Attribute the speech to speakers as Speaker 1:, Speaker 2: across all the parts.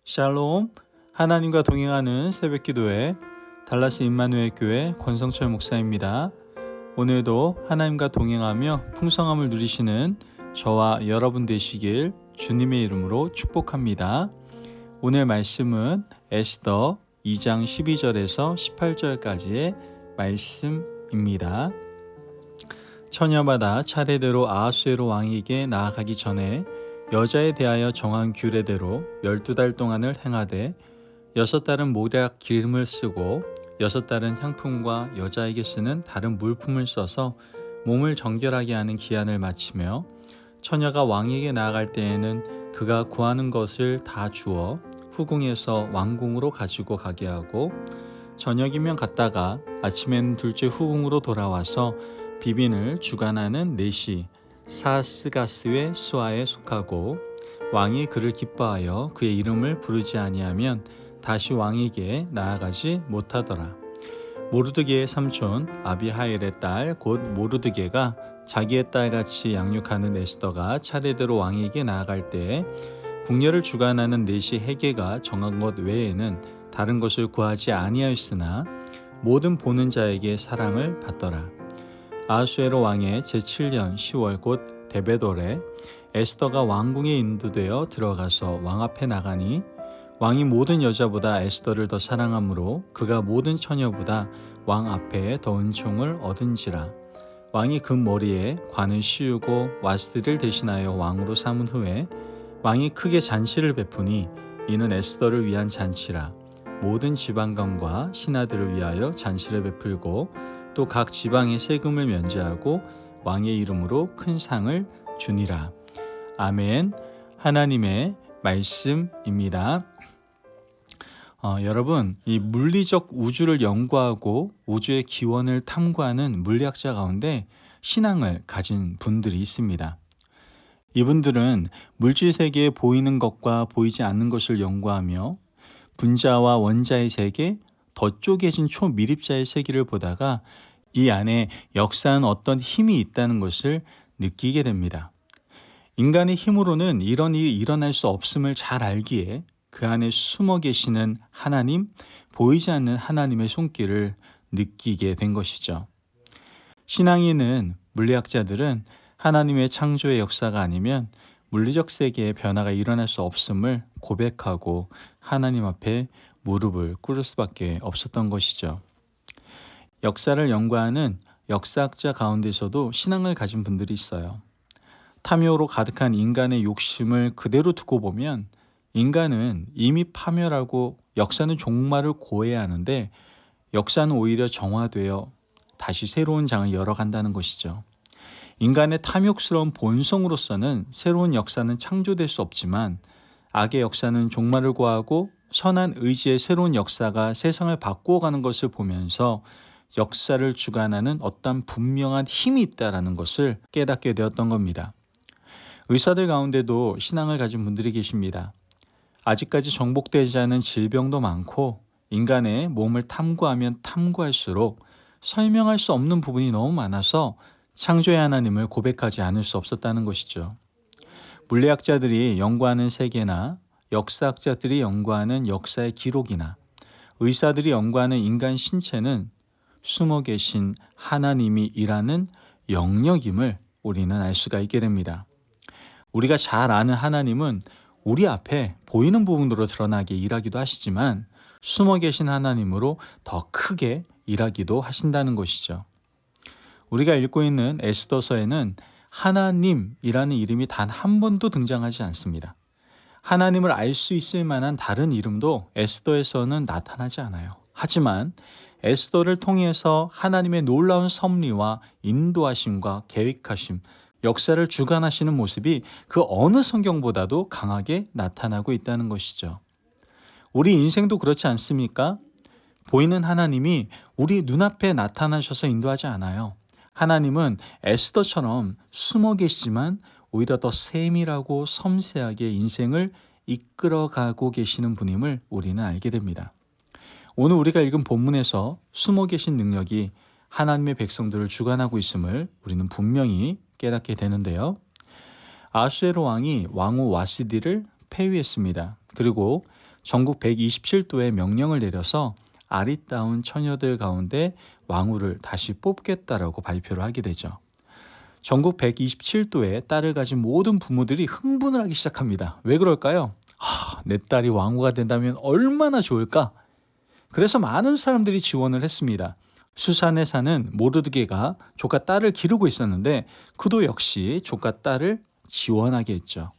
Speaker 1: 샬롬, 하나님과 동행하는 새벽기도회 달라스 임마누엘 교회 권성철 목사입니다. 오늘도 하나님과 동행하며 풍성함을 누리시는 저와 여러분 되시길 주님의 이름으로 축복합니다. 오늘 말씀은 에스더 2장 12절에서 18절까지의 말씀입니다. 처녀마다 차례대로 아하수에로 왕에게 나아가기 전에 여자에 대하여 정한 규례대로 12달 동안을 행하되 6달은 모략 기름을 쓰고 6달은 향품과 여자에게 쓰는 다른 물품을 써서 몸을 정결하게 하는 기한을 마치며 처녀가 왕에게 나아갈 때에는 그가 구하는 것을 다 주어 후궁에서 왕궁으로 가지고 가게 하고 저녁이면 갔다가 아침에는 둘째 후궁으로 돌아와서 비빈을 주관하는 넷이 사스가스의 수하에 속하고 왕이 그를 기뻐하여 그의 이름을 부르지 아니하면 다시 왕에게 나아가지 못하더라. 모르드게의 삼촌 아비하일의 딸 곧 모르드게가 자기의 딸같이 양육하는 에스더가 차례대로 왕에게 나아갈 때 궁녀를 주관하는 넷이 헤게가 정한 것 외에는 다른 것을 구하지 아니하였으나 모든 보는 자에게 사랑을 받더라. 아하수에로 왕의 제7년 10월 곧 데베돌에 에스더가 왕궁에 인도되어 들어가서 왕 앞에 나가니 왕이 모든 여자보다 에스더를 더 사랑하므로 그가 모든 처녀보다 왕 앞에 더 은총을 얻은지라. 왕이 그 머리에 관을 씌우고 와스디를 대신하여 왕으로 삼은 후에 왕이 크게 잔치를 베푸니 이는 에스더를 위한 잔치라. 모든 지방관과 신하들을 위하여 잔치를 베풀고 또 각 지방의 세금을 면제하고 왕의 이름으로 큰 상을 주니라. 아멘. 하나님의 말씀입니다. 여러분, 이 물리적 우주를 연구하고 우주의 기원을 탐구하는 물리학자 가운데 신앙을 가진 분들이 있습니다. 이분들은 물질 세계에 보이는 것과 보이지 않는 것을 연구하며 분자와 원자의 세계, 더 쪼개진 초미립자의 세계를 보다가 이 안에 역사한 어떤 힘이 있다는 것을 느끼게 됩니다. 인간의 힘으로는 이런 일이 일어날 수 없음을 잘 알기에 그 안에 숨어 계시는 하나님, 보이지 않는 하나님의 손길을 느끼게 된 것이죠. 신앙이 있는 물리학자들은 하나님의 창조의 역사가 아니면 물리적 세계의 변화가 일어날 수 없음을 고백하고 하나님 앞에 무릎을 꿇을 수밖에 없었던 것이죠. 역사를 연구하는 역사학자 가운데서도 신앙을 가진 분들이 있어요. 탐욕으로 가득한 인간의 욕심을 그대로 두고 보면 인간은 이미 파멸하고 역사는 종말을 고해야 하는데 역사는 오히려 정화되어 다시 새로운 장을 열어간다는 것이죠. 인간의 탐욕스러운 본성으로서는 새로운 역사는 창조될 수 없지만 악의 역사는 종말을 고하고 선한 의지의 새로운 역사가 세상을 바꾸어가는 것을 보면서 역사를 주관하는 어떤 분명한 힘이 있다는 것을 깨닫게 되었던 겁니다. 의사들 가운데도 신앙을 가진 분들이 계십니다. 아직까지 정복되지 않은 질병도 많고 인간의 몸을 탐구하면 탐구할수록 설명할 수 없는 부분이 너무 많아서 창조의 하나님을 고백하지 않을 수 없었다는 것이죠. 물리학자들이 연구하는 세계나 역사학자들이 연구하는 역사의 기록이나 의사들이 연구하는 인간 신체는 숨어 계신 하나님이 일하는 영역임을 우리는 알 수가 있게 됩니다. 우리가 잘 아는 하나님은 우리 앞에 보이는 부분으로 드러나게 일하기도 하시지만 숨어 계신 하나님으로 더 크게 일하기도 하신다는 것이죠. 우리가 읽고 있는 에스더서에는 하나님이라는 이름이 단 한 번도 등장하지 않습니다. 하나님을 알 수 있을 만한 다른 이름도 에스더에서는 나타나지 않아요. 하지만 에스더를 통해서 하나님의 놀라운 섭리와 인도하심과 계획하심, 역사를 주관하시는 모습이 그 어느 성경보다도 강하게 나타나고 있다는 것이죠. 우리 인생도 그렇지 않습니까? 보이는 하나님이 우리 눈앞에 나타나셔서 인도하지 않아요. 하나님은 에스더처럼 숨어 계시지만 오히려 더 세밀하고 섬세하게 인생을 이끌어가고 계시는 분임을 우리는 알게 됩니다. 오늘 우리가 읽은 본문에서 숨어 계신 능력이 하나님의 백성들을 주관하고 있음을 우리는 분명히 깨닫게 되는데요. 아수에로 왕이 왕후 와시디를 폐위했습니다. 그리고 전국 127도의 명령을 내려서 아리따운 처녀들 가운데 왕후를 다시 뽑겠다라고 발표를 하게 되죠. 전국 127도의 딸을 가진 모든 부모들이 흥분을 하기 시작합니다. 왜 그럴까요? 내 딸이 왕후가 된다면 얼마나 좋을까? 그래서 많은 사람들이 지원을 했습니다. 수산에 사는 모르드게가 조카 딸을 기르고 있었는데 그도 역시 조카 딸을 지원하게 했죠.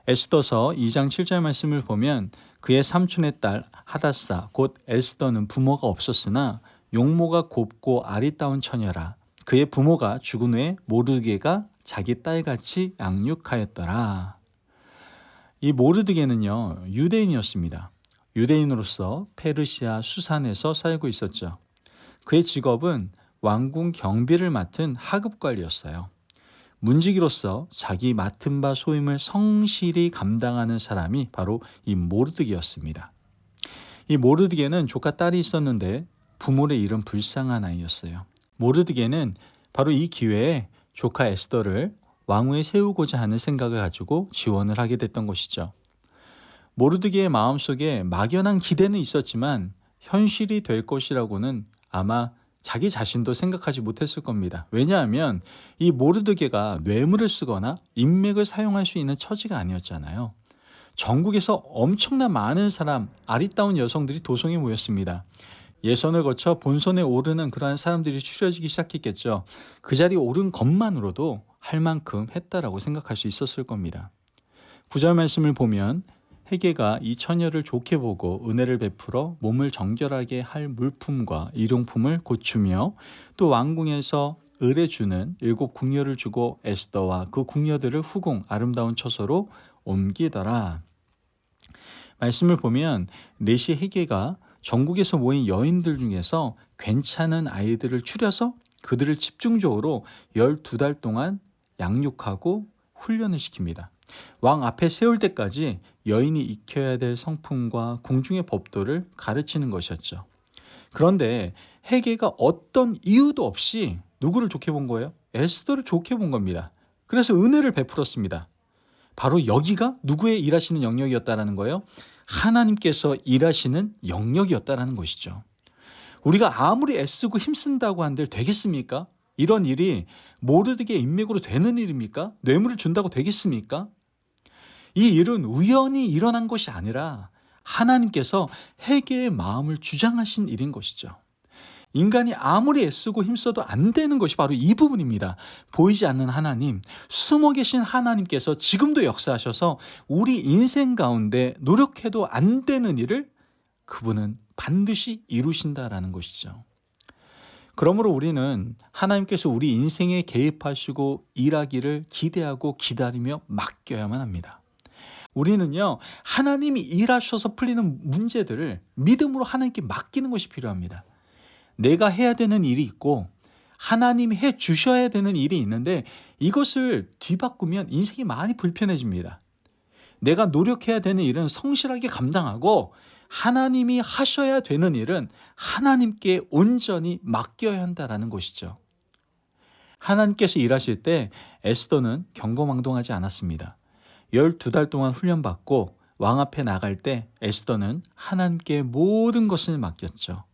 Speaker 1: 에스더서 2장 7절 말씀을 보면 그의 삼촌의 딸 하다사 곧 에스더는 부모가 없었으나 용모가 곱고 아리따운 처녀라. 그의 부모가 죽은 후에 모르드게가 자기 딸같이 양육하였더라. 이 모르드게는요, 유대인이었습니다. 유대인으로서 페르시아 수산에서 살고 있었죠. 그의 직업은 왕궁 경비를 맡은 하급관리였어요. 문지기로서 자기 맡은 바 소임을 성실히 감당하는 사람이 바로 이 모르드게였습니다. 이 모르드게는 조카 딸이 있었는데 부모를 잃은 불쌍한 아이였어요. 모르드게는 바로 이 기회에 조카 에스더를 왕후에 세우고자 하는 생각을 가지고 지원을 하게 됐던 것이죠. 모르드게의 마음속에 막연한 기대는 있었지만 현실이 될 것이라고는 아마 자기 자신도 생각하지 못했을 겁니다. 왜냐하면 이 모르드게가 뇌물을 쓰거나 인맥을 사용할 수 있는 처지가 아니었잖아요. 전국에서 엄청난 많은 사람, 아리따운 여성들이 도성에 모였습니다. 예선을 거쳐 본선에 오르는 그러한 사람들이 추려지기 시작했겠죠. 그 자리에 오른 것만으로도 할 만큼 했다라고 생각할 수 있었을 겁니다. 9절 말씀을 보면 헤게가 이 처녀를 좋게 보고 은혜를 베풀어 몸을 정결하게 할 물품과 일용품을 고추며 또 왕궁에서 을에 주는 7 궁녀를 주고 에스더와 그 궁녀들을 후궁 아름다운 처소로 옮기더라. 말씀을 보면 내시 헤게가 전국에서 모인 여인들 중에서 괜찮은 아이들을 추려서 그들을 집중적으로 12달 동안 양육하고 훈련을 시킵니다. 왕 앞에 세울 때까지 여인이 익혀야 될 성품과 궁중의 법도를 가르치는 것이었죠. 그런데 헤게가 어떤 이유도 없이 누구를 좋게 본 거예요? 에스더를 좋게 본 겁니다. 그래서 은혜를 베풀었습니다. 바로 여기가 누구의 일하시는 영역이었다라는 거예요? 하나님께서 일하시는 영역이었다라는 것이죠. 우리가 아무리 애쓰고 힘쓴다고 한들 되겠습니까? 이런 일이 모르드게 인맥으로 되는 일입니까? 뇌물을 준다고 되겠습니까? 이 일은 우연히 일어난 것이 아니라 하나님께서 헤게의 마음을 주장하신 일인 것이죠. 인간이 아무리 애쓰고 힘써도 안 되는 것이 바로 이 부분입니다. 보이지 않는 하나님, 숨어 계신 하나님께서 지금도 역사하셔서 우리 인생 가운데 노력해도 안 되는 일을 그분은 반드시 이루신다라는 것이죠. 그러므로 우리는 하나님께서 우리 인생에 개입하시고 일하기를 기대하고 기다리며 맡겨야만 합니다. 우리는요, 하나님이 일하셔서 풀리는 문제들을 믿음으로 하나님께 맡기는 것이 필요합니다. 내가 해야 되는 일이 있고 하나님이 해 주셔야 되는 일이 있는데 이것을 뒤바꾸면 인생이 많이 불편해집니다. 내가 노력해야 되는 일은 성실하게 감당하고 하나님이 하셔야 되는 일은 하나님께 온전히 맡겨야 한다라는 것이죠. 하나님께서 일하실 때 에스더는 경거망동하지 않았습니다. 12달 동안 훈련받고 왕 앞에 나갈 때 에스더는 하나님께 모든 것을 맡겼죠.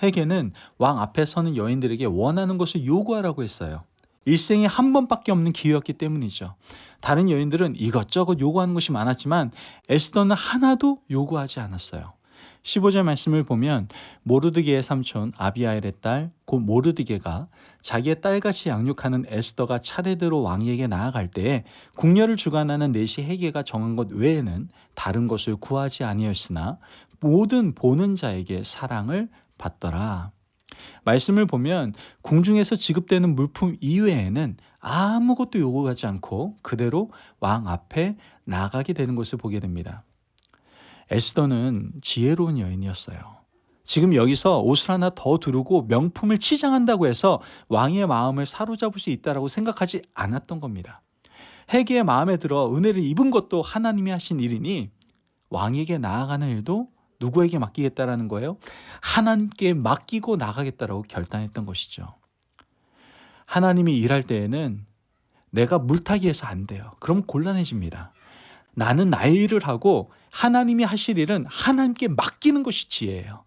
Speaker 1: 헤게는 왕 앞에 서는 여인들에게 원하는 것을 요구하라고 했어요. 일생에 한 번밖에 없는 기회였기 때문이죠. 다른 여인들은 이것저것 요구하는 것이 많았지만 에스더는 하나도 요구하지 않았어요. 15절 말씀을 보면 모르드게의 삼촌 아비하일의 딸 곧 모르드게가 자기의 딸같이 양육하는 에스더가 차례대로 왕에게 나아갈 때에 궁녀를 주관하는 내시 헤게가 정한 것 외에는 다른 것을 구하지 아니하였으나 모든 보는 자에게 사랑을 받더라. 말씀을 보면 궁중에서 지급되는 물품 이외에는 아무것도 요구하지 않고 그대로 왕 앞에 나가게 되는 것을 보게 됩니다. 에스더는 지혜로운 여인이었어요. 지금 여기서 옷을 하나 더 두르고 명품을 치장한다고 해서 왕의 마음을 사로잡을 수 있다고 생각하지 않았던 겁니다. 헤게의 마음에 들어 은혜를 입은 것도 하나님이 하신 일이니 왕에게 나아가는 일도 누구에게 맡기겠다라는 거예요? 하나님께 맡기고 나가겠다라고 결단했던 것이죠. 하나님이 일할 때에는 내가 물타기해서 안 돼요. 그럼 곤란해집니다. 나는 나의 일을 하고 하나님이 하실 일은 하나님께 맡기는 것이 지혜예요.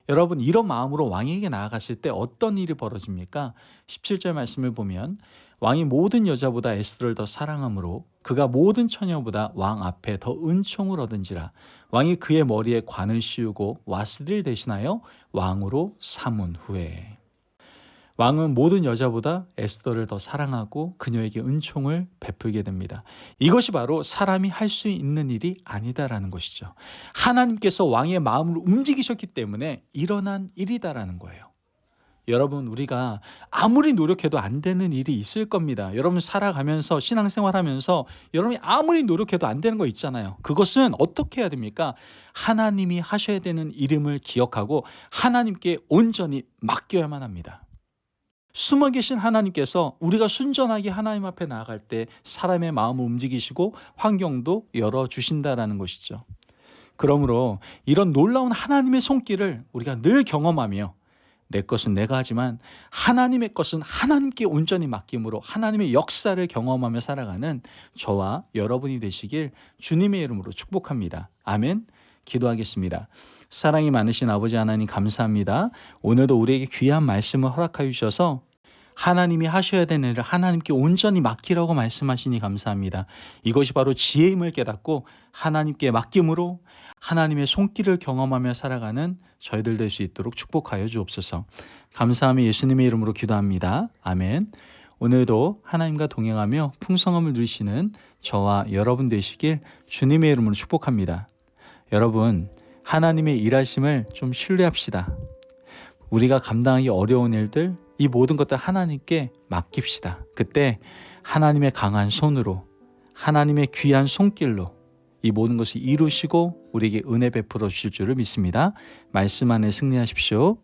Speaker 1: 여러분, 이런 마음으로 왕에게 나아갔을 때 어떤 일이 벌어집니까? 17절 말씀을 보면 왕이 모든 여자보다 에스더를 더 사랑함으로 그가 모든 처녀보다 왕 앞에 더 은총을 얻은지라. 왕이 그의 머리에 관을 씌우고 와스디를 대신하여 왕으로 삼은 후에. 왕은 모든 여자보다 에스더를 더 사랑하고 그녀에게 은총을 베풀게 됩니다. 이것이 바로 사람이 할 수 있는 일이 아니다라는 것이죠. 하나님께서 왕의 마음을 움직이셨기 때문에 일어난 일이다라는 거예요. 여러분, 우리가 아무리 노력해도 안 되는 일이 있을 겁니다. 여러분 살아가면서 신앙생활하면서 여러분이 아무리 노력해도 안 되는 거 있잖아요. 그것은 어떻게 해야 됩니까? 하나님이 하셔야 되는 일임을 기억하고 하나님께 온전히 맡겨야만 합니다. 숨어 계신 하나님께서 우리가 순전하게 하나님 앞에 나아갈 때 사람의 마음을 움직이시고 환경도 열어주신다라는 것이죠. 그러므로 이런 놀라운 하나님의 손길을 우리가 늘 경험하며 내 것은 내가 하지만 하나님의 것은 하나님께 온전히 맡김으로 하나님의 역사를 경험하며 살아가는 저와 여러분이 되시길 주님의 이름으로 축복합니다. 아멘. 기도하겠습니다. 사랑이 많으신 아버지 하나님 감사합니다. 오늘도 우리에게 귀한 말씀을 허락하여 주셔서 하나님이 하셔야 되는 일을 하나님께 온전히 맡기라고 말씀하시니 감사합니다. 이것이 바로 지혜임을 깨닫고 하나님께 맡김으로 하나님의 손길을 경험하며 살아가는 저희들 될 수 있도록 축복하여 주옵소서. 감사하며 예수님의 이름으로 기도합니다. 아멘. 오늘도 하나님과 동행하며 풍성함을 누리시는 저와 여러분 되시길 주님의 이름으로 축복합니다. 여러분, 하나님의 일하심을 좀 신뢰합시다. 우리가 감당하기 어려운 일들, 이 모든 것들 하나님께 맡깁시다. 그때 하나님의 강한 손으로, 하나님의 귀한 손길로 이 모든 것을 이루시고 우리에게 은혜 베풀어 주실 줄을 믿습니다. 말씀 안에 승리하십시오.